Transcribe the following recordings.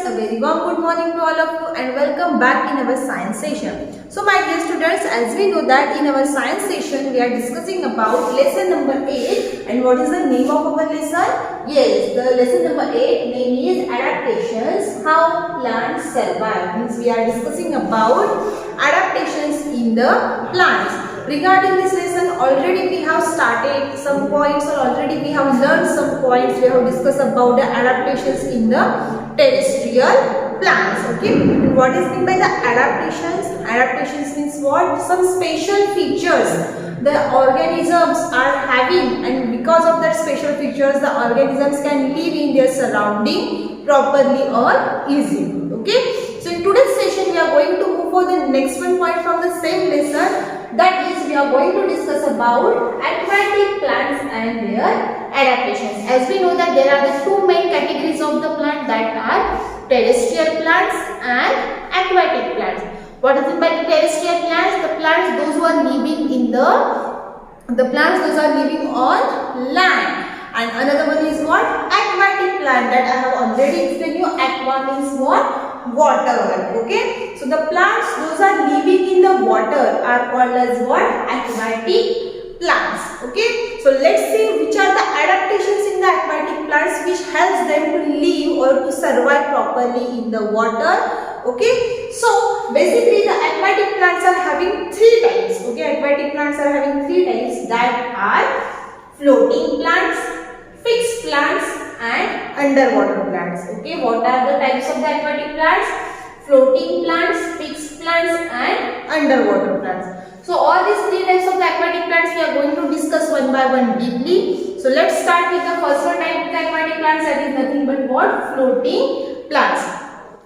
a very warm good morning to all of you and welcome back in our science session. So my dear students, as we know that in our science session we are discussing about lesson number 8, and what is the name of our lesson? Yes, the lesson number 8 name is adaptations, how plants survive. Means we are discussing about adaptations in the plants. Regarding this lesson, already we have started some points, or already we have learned some points. We have discussed about the adaptations in the terrestrial plants. Okay, and what is meant by the adaptations? Adaptations means what? Some special features the organisms are having, and because of that special features, the organisms can live in their surrounding properly or easily. Okay, so in today's session, we are going to move for the next one point from the same lesson. That is, we are going to discuss about aquatic plants and their adaptations. As we know that there are the two main categories of the plant, that are terrestrial plants and aquatic plants. What is it by the terrestrial plants? The plants those who are living in the plants those are living on land. And another one is what? Aquatic plant, that I have already explained you. Aqua means what? Water. Okay, so the plants those are living in the water are called as what? Aquatic plants. Okay, so let's see which are the adaptations in the aquatic plants which helps them to live or to survive properly in the water. Okay, so basically the aquatic plants are having three types. Okay, aquatic plants are having three types, that are floating plants, fixed plants and underwater plants. Okay, what are the types of the aquatic plants? Floating plants, fixed plants and underwater plants. So all these three types of the aquatic plants we are going to discuss one by one deeply. So let's start with the first one type of the aquatic plants, that is nothing but what? Floating plants.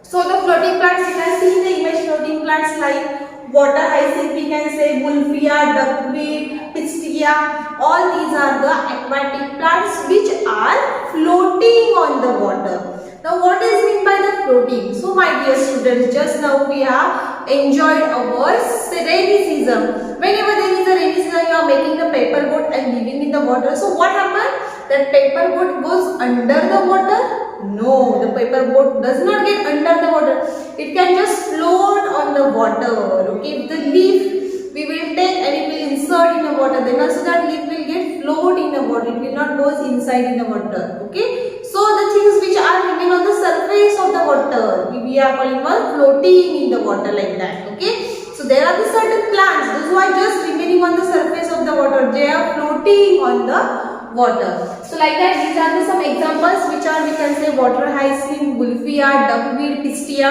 So the floating plants, you can see in the image floating plants like water hyacinth, we can say Wolffia, duckweed, pistia. All these are the aquatic plants which are floating on the water. Now what is meant by the floating? So my dear students, just now we have enjoyed our rainy season. Whenever there is a rainy season, you are making the paper boat and living in the water. So what happens? That paper boat goes under the water? No, the paper boat does not get under the water. It can just float on the water. Okay, the leaf we will take and it will insert in the water. Then also that leaf will get float in the water. It will not go inside in the water. Okay, so the things which are remain on the surface of the water, we are calling one floating in the water, like that. Okay, so there are the certain plants those who are just remaining on the surface of the water. They are floating on the water. So like that, these are the some examples which are, we can say, water hyacinth, Wolffia, duckweed, pistia.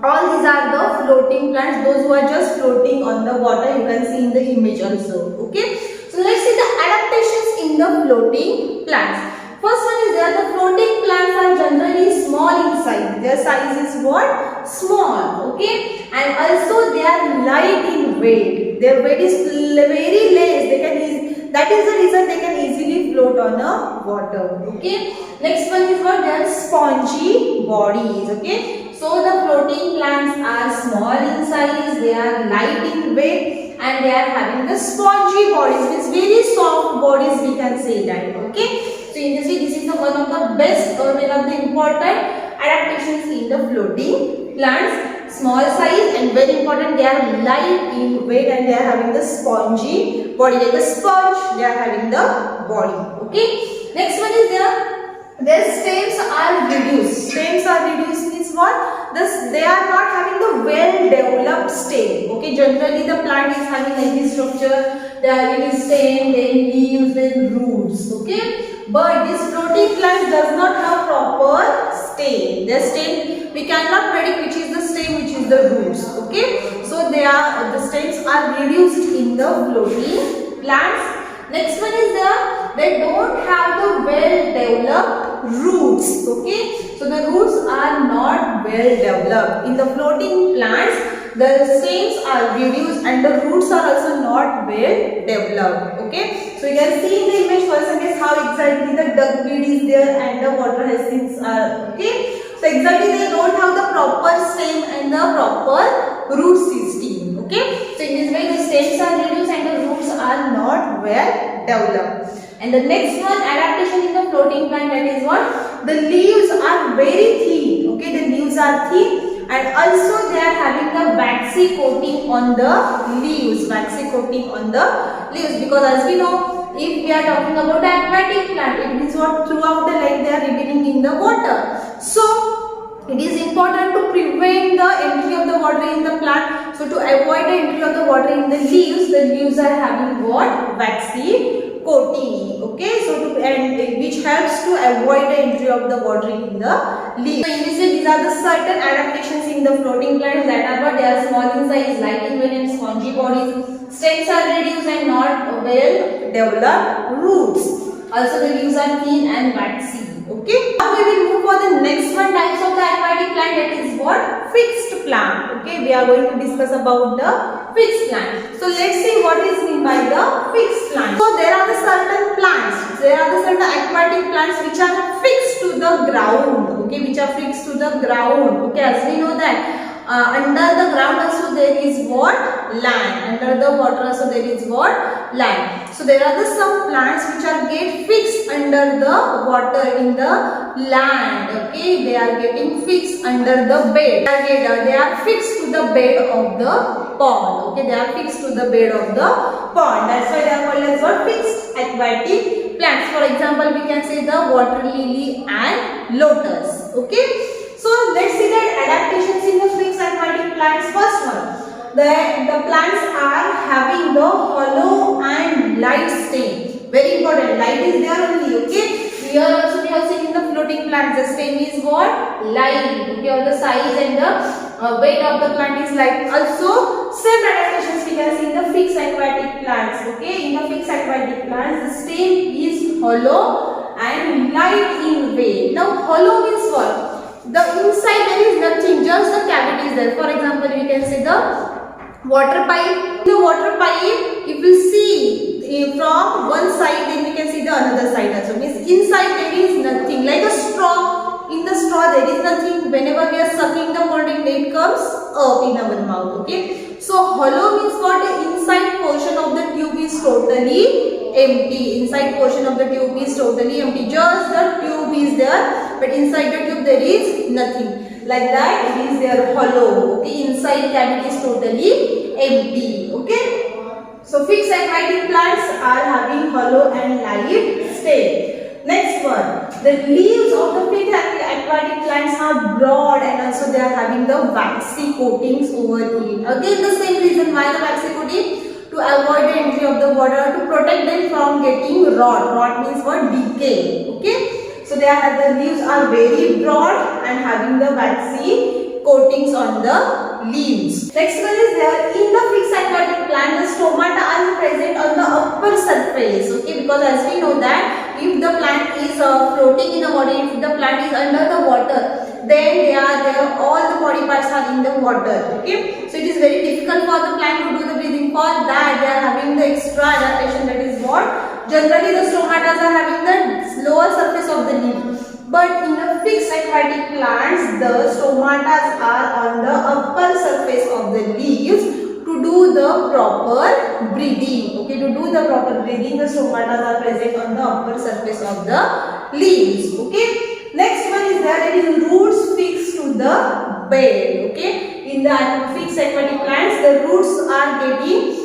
All these are the floating plants, those who are just floating on the water. You can see in the image also. Okay, so let's see the adaptations in the floating plants. First one is there, the floating plants are generally small in size. Their size is what? Small. Okay, and also they are light in weight. Their weight is very less. They can that is the reason they can easily float on a water. Okay, next one is what? They are spongy bodies. Okay, so the floating plants are small in size, they are light in weight and they are having the spongy bodies, means very soft bodies, we can say that. Okay, so in this way, this is the one of the best or one of the important adaptations in the floating plants. Small size and very important, they are light in weight and they are having the spongy body, like a sponge they are having the body. Okay, next one is their stems are reduced. Stems are reduced means what? They are not having the well developed stem. Okay, generally the plant is having like this structure. They are having stem, then leaves, then roots. Okay, but this floating plant does not have proper stem. The stem, we cannot predict which is the stem, which is the roots. Okay, so the stems are reduced in the floating plants. Next one is they don't have the well developed roots. Okay, so the roots are not well developed. In the floating plants, the stems are reduced and the roots are also not well developed. Okay, so you can see in the image first again how exactly the duckweed is there and the water hyacinths are. Okay, so exactly they don't have the proper stem and the proper root system. Okay, so in this way the stems are reduced and the roots are not well developed. And the next one, adaptation in the floating plant, that is what? The leaves are very thin. Okay, the leaves are thin, and also they are having the waxy coating on the leaves. Waxy coating on the leaves, because as we know, if we are talking about the aquatic plant, it means what? Throughout the life they are remaining in the water. So it is important to prevent the entry of the water in the plant. So to avoid the entry of the water in the leaves are having what? Waxy coating. Okay, so which helps to avoid the entry of the water in the leaves. So initially these are the certain adaptations in the floating plants, that are what? They are small in size, light in weight and spongy bodies. Stems are reduced and not well developed roots. Also the leaves are thin and waxy. Okay. Now we will move for the next one types of the aquatic plant, that is what? Fixed plant. Okay, we are going to discuss about the fixed plant. So let's see what is meant by the fixed plant. So there are the certain plants, there are the certain aquatic plants which are fixed to the ground. Okay, which are fixed to the ground. Okay, as we know that under the ground also there is what? Land. Under the water also there is what? Land. So there are the some plants which are get fixed under the water in the land. Okay, they are getting fixed under the bed. They are fixed to the bed of the pond. Okay, they are fixed to the bed of the pond. That's why they are called as what? Fixed aquatic plants. For example, we can say the water lily and lotus. Okay. So let's see the adaptations in the fixed aquatic plants. First one, the plants are having the hollow and light stem. Very important, light is there only. Okay, here also we have seen in the floating plants, the stem is what? Light. Okay, or the size and the weight of the plant is light. Also same adaptations we can see in the fixed aquatic plants. Okay, in the fixed aquatic plants, the stem is hollow and light in weight. Now hollow means what? The inside there is nothing, just the cavity is there. For example, we can say the water pipe. The water pipe, if you see from one side, then we can see the another side also. Means inside there is nothing, like a straw. In the straw there is nothing. Whenever we are sucking the water, it comes up in our mouth. Okay. So hollow means what? The inside portion of the tube is totally empty. Inside portion of the tube is totally empty. Just the tube is there, but inside the tube there is nothing. Like that, it is there hollow. Okay, inside cavity is totally empty. Okay. So fixed aquatic plants are having hollow and light stem. Next one, the leaves of the fixed aquatic plants are broad and also they are having the waxy coatings over it. Again, the same reason why the waxy coating, to avoid the entry of the water, to protect them from getting rot. Rot means what? Decay. Okay. So the leaves are very broad and having the waxy coatings on the leaves. Next one is there in the fixed aquatic plant, the stomata are present on the upper surface. Okay, because as we know that if the plant is floating in the water, if the plant is under the water, then all the body parts are in the water. Okay, so it is very difficult for the plant to do the breathing. For that, they are having the extra adaptation, that is what? Generally, the stomatas are having the lower surface of the leaf. But in the fixed aquatic plants, the stomatas are on the upper surface of the leaves to do the proper breathing. Okay, to do the proper breathing, the stomatas are present on the upper surface of the leaves. Okay. Next one is that it is roots fixed to the bed. Okay, in the fixed aquatic plants, the roots are getting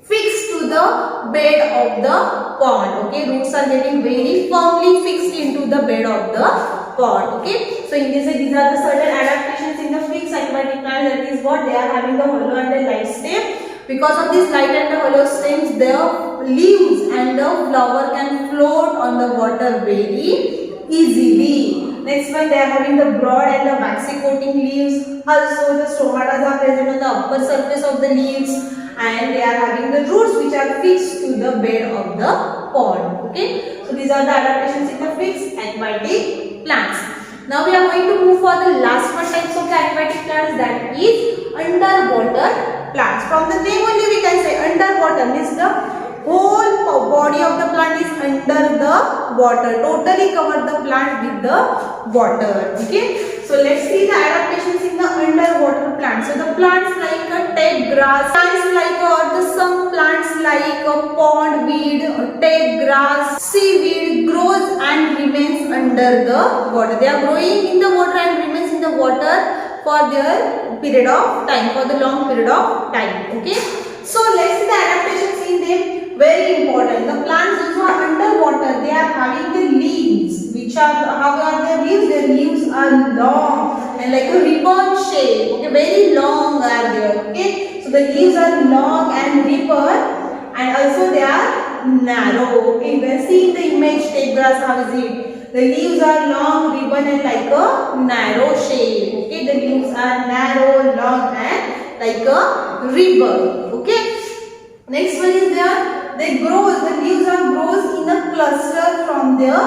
fixed to the bed of the pond. Okay, roots are getting very firmly fixed into the bed of the pond. Okay, so in this way, these are the certain adaptations in the fixed aquatic plants. That is what? They are having the hollow and the light stem. Because of this light and the hollow stems, the leaves and the flower can float on the water very easily. Next one, they are having the broad and the waxy coating leaves. Also, the stomatas are present on the upper surface of the leaves, and they are having the roots which are fixed to the bed of the pond. Okay, so these are the adaptations in the fixed aquatic plants. Now we are going to move for the last one types of the aquatic plants, that is underwater plants. From the name only we can say underwater means the whole body of the plant is under the water, totally cover the plant with the water. Okay, so let's see the adaptations in the underwater plants. So the plants like a tag grass, plants like or the some plants like a pond weed, tag grass, seaweed grows and remains under the water. They are growing in the water and remains in the water for their period of time, for the long period of time. Okay, so let's see the adaptations in them. Very important. The plants which are underwater, they are having the leaves, which are, how are their leaves? Their leaves are long and like a ribbon shape. Okay, very long are there. Okay, so the leaves are long and ribbon, and also they are narrow. Okay, we are seeing the image, take grass, how is it? The leaves are long, ribbon and like a narrow shape. Okay, the leaves are narrow, long and like a ribbon. Okay, next one is there. They grow, the leaves are grows in a cluster from their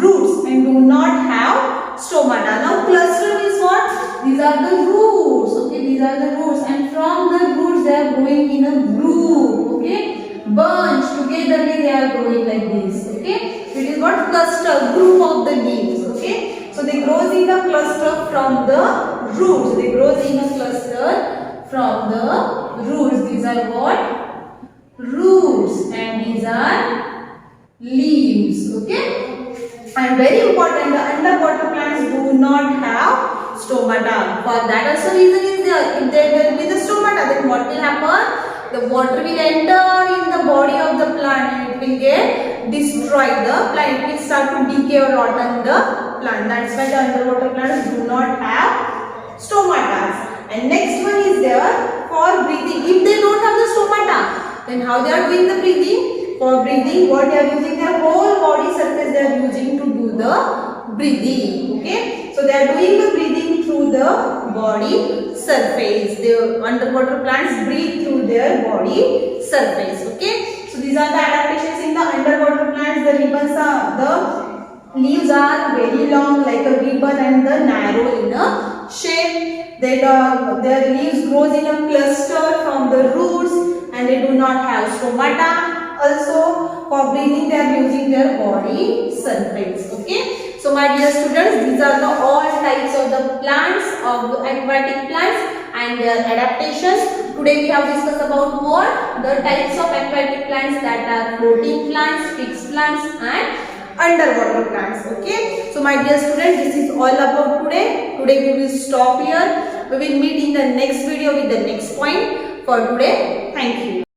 roots and do not have stomata. Now cluster is what? These are the roots. Okay, these are the roots, and from the roots they are growing in a group. Okay, bunch togetherly they are growing like this. Okay, it is what? Cluster, group of the leaves. Okay, so they grows in a cluster from the roots. They grows in a cluster from the roots. These are what? Roots, and these are leaves. Okay, and very important, the underwater plants do not have stomata. For that also reason is there. If there will be the stomata, then what will happen? The water will enter in the body of the plant and it will get destroyed. The plant, it will start to decay or rot on the plant. That's why the underwater plants do not have stomata. And next one is there for breathing. If they don't have the stomata, then how they are doing the breathing? For breathing, what they are using? Their whole body surface they are using to do the breathing. Okay, so they are doing the breathing through the body surface. The underwater plants breathe through their body surface. Okay, so these are the adaptations in the underwater plants. The ribbons are, the leaves are very long like a ribbon and the narrow in a shape. Their leaves grows in a cluster from the roots and they do not have stomata. Also for breathing they are using their body surface. Okay, so my dear students, these are the all types of the plants, of the aquatic plants and their adaptations. Today we have discussed about what? The types of aquatic plants, that are floating plants, fixed plants and underwater plants. Okay, so my dear students, this is all about today. Today we will stop here. We will meet in the next video with the next point. For today, thank you.